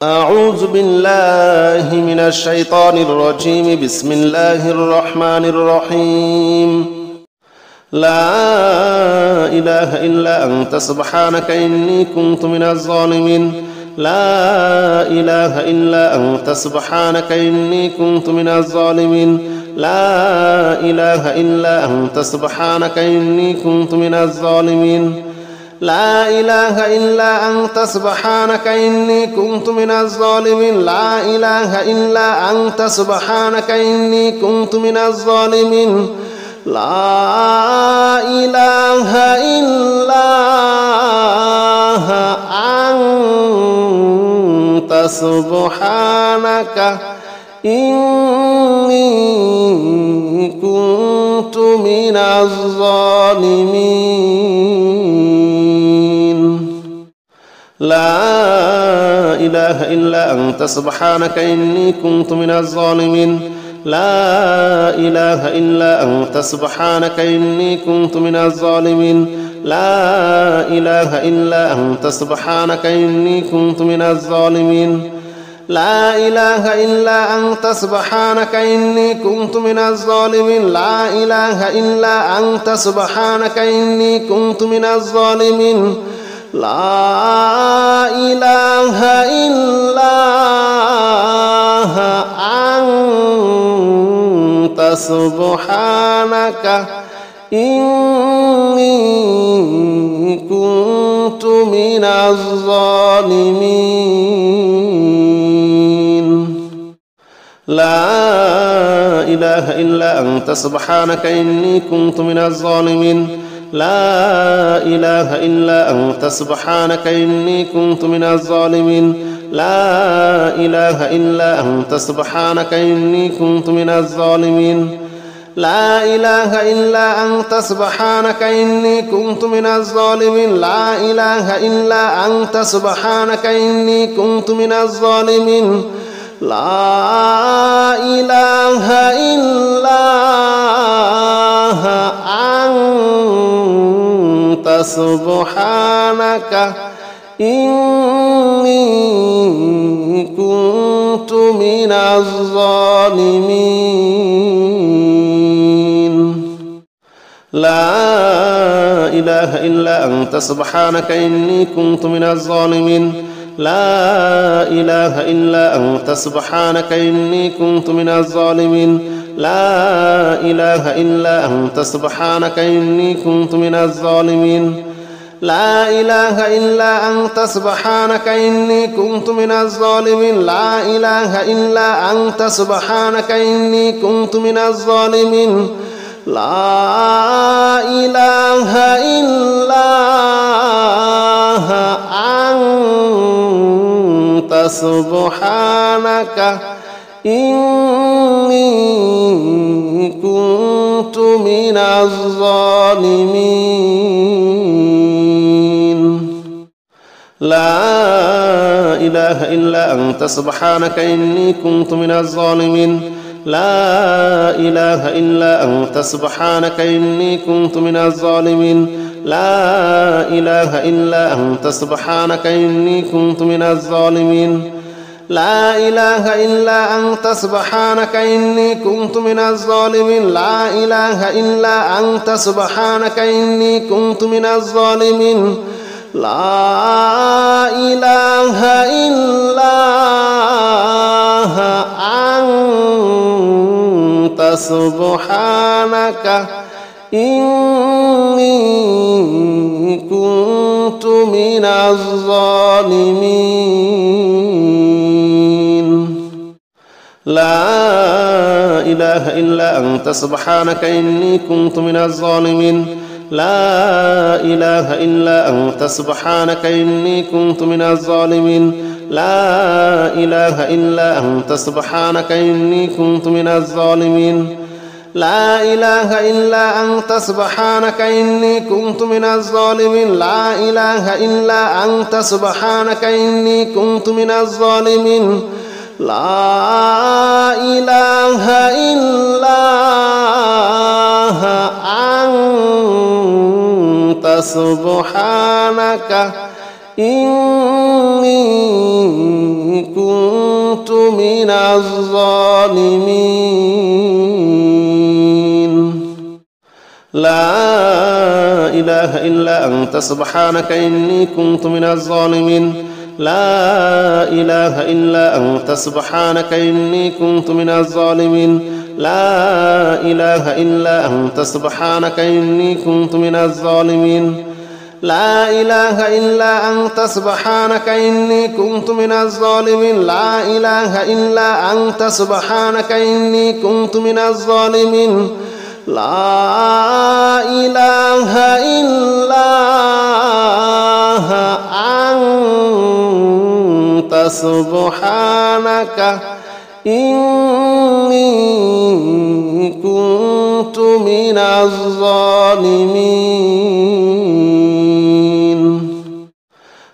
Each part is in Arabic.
أعوذ بالله من الشيطان الرجيم. بسم الله الرحمن الرحيم. لا إله إلا أنت سبحانك إني كنت من الظالمين. لا إله إلا أنت سبحانك إني كنت من الظالمين. لا إله إلا أنت سبحانك إني كنت من الظالمين. لا إله إلا أنت سبحانك إني كنت من الظالمين. لا إله إلا أنت سبحانك إني كنت من الظالمين. لا إله إلا أنت سبحانك إني كنت من الظالمين. لا إله إلا أنت سبحانك إني كنت من الظالمين. لا إله إلا أنت سبحانك إني كنت من الظالمين. لا إله إلا أنت سبحانك إني كنت من الظالمين. لا إله إلا أنت سبحانك إني كنت من الظالمين. لا إله إلا أنت سبحانك إني كنت من الظالمين. لا إله إلا أنت سبحانك إني كنت من الظالمين. لا إله إلا أنت سبحانك إني كنت من الظالمين. لا إله إلا أنت سبحانك إني كنت من الظالمين. لا إله إلا أنت سبحانك إني كنت من الظالمين. لا إله إلا أنت سبحانك إني كنت من الظالمين. لا إله إلا أنت سبحانك إني كنت من الظالمين. لا إله إلا أنت سبحانك إني كنت من الظالمين. لا إله إلا أنت سبحانك إني كنت من الظالمين. لا إله إلا أنت سبحانك إني كنت من الظالمين. لا إله إلا أنت سبحانك إني كنت من الظالمين. لا إله إلا أنت سبحانك إني كنت من الظالمين. لا إله إلا أنت سبحانك إني كنت من الظالمين. لا إله إلا أنت سبحانك إني كنت من الظالمين. لا إله إلا أنت سبحانك إني كنت من الظالمين. لا إله إلا أنت سبحانك إني كنت من الظالمين. لا إله إلا أنت سبحانك إني كنت من الظالمين. لا إله إلا أنت سبحانك إني كنت من الظالمين. لا إله إلا أنت سبحانك إني كنت من الظالمين. لا إله إلا أنت سبحانك إني كنت من الظالمين. لا إله إلا أنت سبحانك إني كنت من الظالمين. لا إله إلا أنت سبحانك إني كنت من الظالمين. لا إله إلا أنت سبحانك إني كنت من الظالمين. لا إله إلا أنت سبحانك إني كنت من الظالمين. لا إله إلا أنت سبحانك إني كنت من الظالمين. لا إله إلا أنت سبحانك إني كنت من الظالمين لا إله إلا أنت سبحانك إني كنت من الظالمين لا إله إلا أنت سبحانك إني كنت من الظالمين لا إله إلا أنت سبحانك إني كنت من الظالمين لا إله إلا أنت سبحانك إني كنت من الظالمين لا إله إلا أنت سبحانك إني كنت من الظالمين لا إله إلا أنت سبحانك إني كنت من الظالمين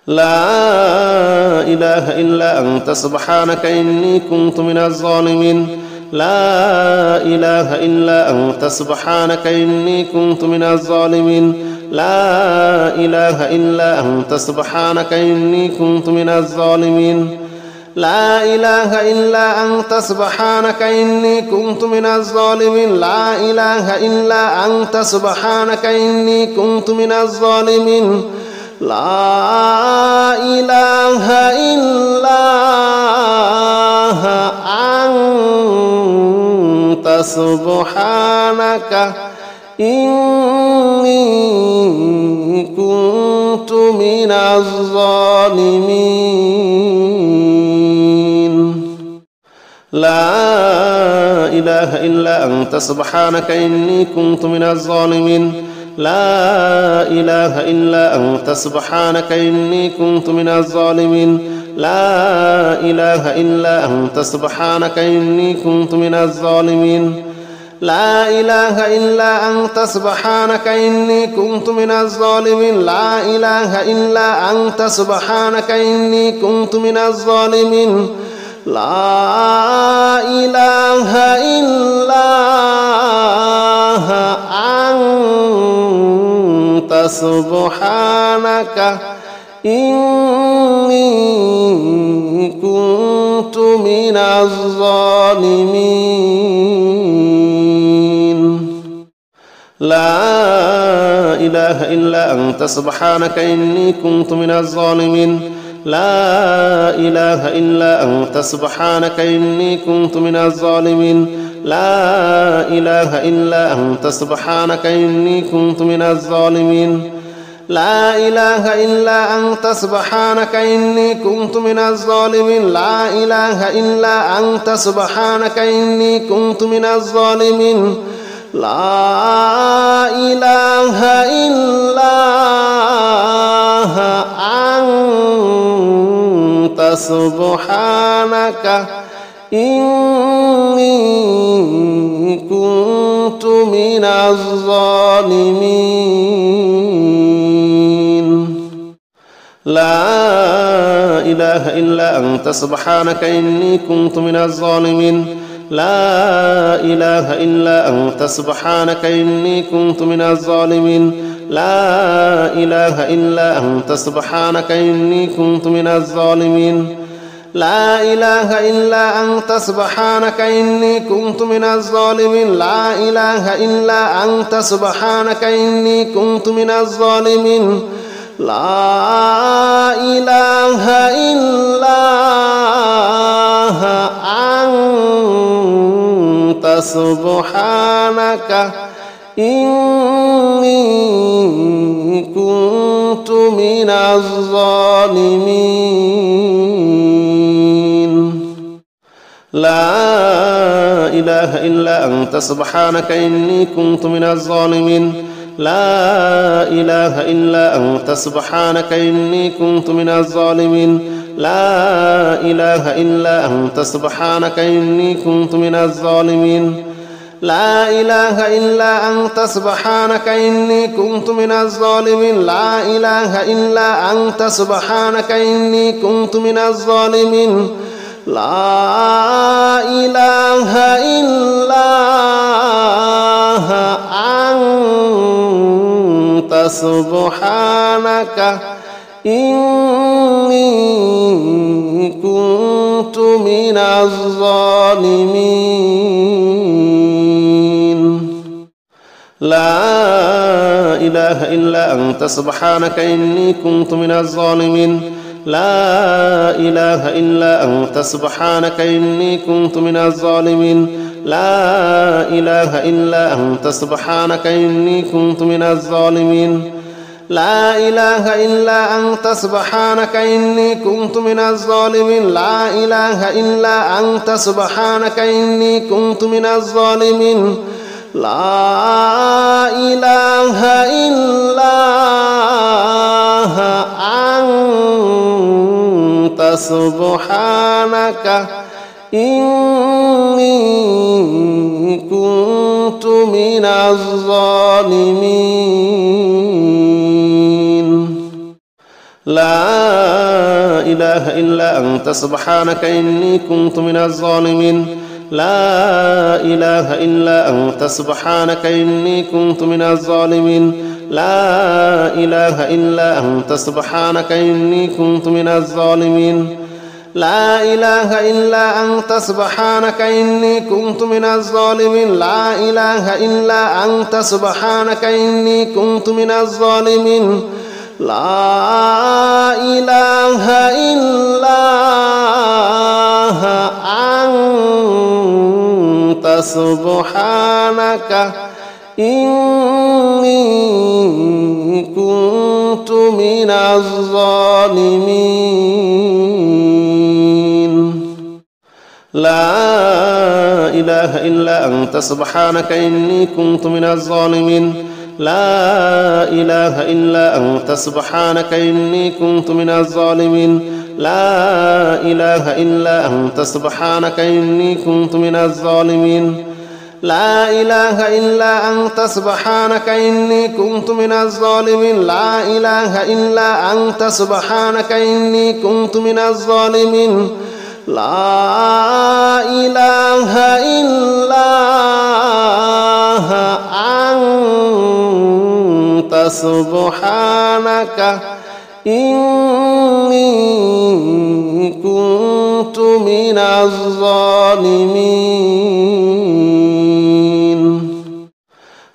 لا إله إلا أنت سبحانك إني كنت من الظالمين لا إله إلا أنت سبحانك إني كنت من الظالمين لا إله إلا أنت سبحانك إني كنت من الظالمين لا إله إلا أنت سبحانك إني كنت من الظالمين لا إله إلا أنت سبحانك إني كنت من الظالمين لا إله إلا أنت سبحانك إني كنت من الظالمين لا إله إلا أنت سبحانك إني كنت من الظالمين لا إله إلا أنت سبحانك إني كنت من الظالمين لا إله إلا أنت سبحانك إني كنت من الظالمين لا إله إلا أنت سبحانك إني كنت من الظالمين لا إله إلا أنت سبحانك إني كنت من الظالمين لا إله إلا أنت سبحانك إني كنت من الظالمين لا إله إلا أنت سبحانك إني كنت من الظالمين لا إله إلا أنت سبحانك إني كنت من الظالمين لا إله إلا أنت سبحانك إني كنت من الظالمين لا إله إلا أنت سبحانك إني كنت من الظالمين لا إله إلا أنت سبحانك إني كنت من الظالمين لا إله إلا أنت سبحانك إني كنت من الظالمين لا إله إلا أنت سبحانك إني كنت من الظالمين لا إله إلا أنت سبحانك إني كنت من الظالمين لا إله إلا أنت سبحانك إني كنت من الظالمين لا إله إلا أنت سبحانك إني كنت من الظالمين لا إله إلا أنت سبحانك إني كنت من الظالمين لا إله إلا أنت سبحانك إني كنت من الظالمين لا إله إلا أنت سبحانك إني كنت من الظالمين لا إله إلا أنت سبحانك إني كنت من الظالمين لا إله إلا أنت سبحانك إني كنت من الظالمين لا إله إلا أنت سبحانك إني كنت من الظالمين لا إله إلا أنت سبحانك إني كنت من الظالمين لا إله إلا أنت سبحانك إني كنت كنت من الظالمين لا إله إلا أنت سبحانك إني كنت من الظالمين لا إله إلا أنت سبحانك إني كنت من الظالمين لا إله إلا أنت سبحانك إني كنت من الظالمين لا إله إلا أنت سبحانك إني كنت من الظالمين لا إله إلا أنت سبحانك إني كنت من الظالمين لا إله إلا أنت سبحانك إني كنت من الظالمين لا إله إلا أنت سبحانك إني كنت من الظالمين لا إله إلا أنت سبحانك إني كنت من الظالمين لا إله إلا أنت سبحانك إني كنت من الظالمين لا إله إلا أنت سبحانك إني كنت من الظالمين لا إله إلا أنت سبحانك إني كنت من الظالمين لا إله إلا أنت سبحانك إني كنت من الظالمين لا إله إلا أنت سبحانك إني كنت من الظالمين لا إله إلا أنت سبحانك إني كنت من الظالمين لا إله إلا أنت سبحانك إني كنت من الظالمين لا إله إلا أنت سبحانك إني كنت من الظالمين لا إله إلا أنت سبحانك إني كنت من الظالمين لا إله إلا أنت سبحانك إني كنت من الظالمين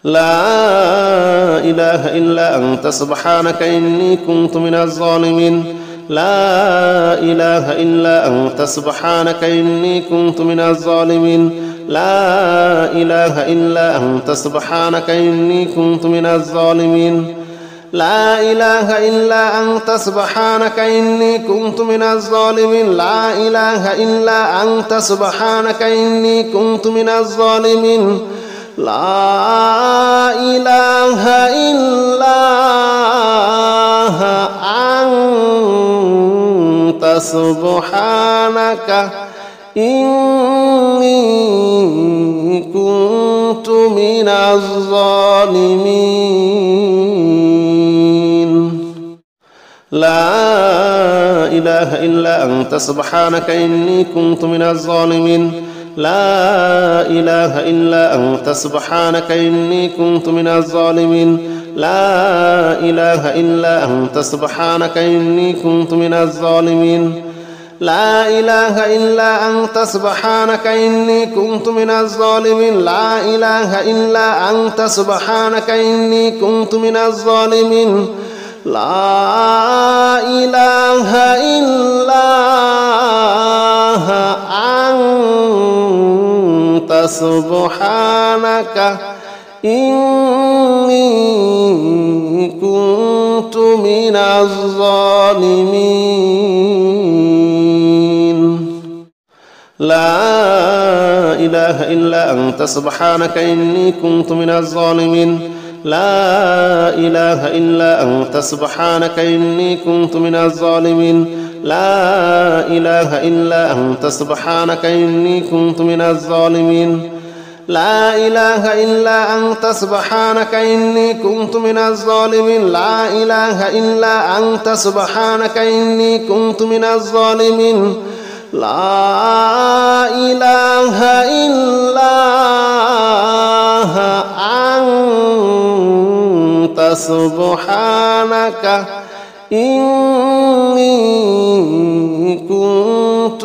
لا إله إلا أنت سبحانك إني كنت من الظالمين لا إله إلا أنت سبحانك إني كنت من الظالمين لا إله إلا أنت سبحانك إني كنت من الظالمين لا إله إلا أنت سبحانك إني كنت من الظالمين لا إله إلا أنت سبحانك إني كنت من الظالمين لا إله إلا أنت سبحانك إني كنت من الظالمين لا إله إلا أنت سبحانك إني كنت من الظالمين لا إله إلا أنت سبحانك إني كنت من الظالمين لا إله إلا أنت سبحانك إني كنت من الظالمين لا إله إلا أنت سبحانك إني كنت من الظالمين لا إله إلا أنت سبحانك إني كنت من الظالمين لا إله إلا أنت سبحانك إني كنت من الظالمين لا إله إلا أنت سبحانك إني كنت من الظالمين لا إله إلا أنت سبحانك إني كنت من الظالمين لا إله إلا أنت سبحانك إني كنت من الظالمين لا إله إلا أنت سبحانك إني كنت من الظالمين لا إله إلا أنت سبحانك إني كنت من الظالمين لا إله إلا أنت سبحانك إني كنت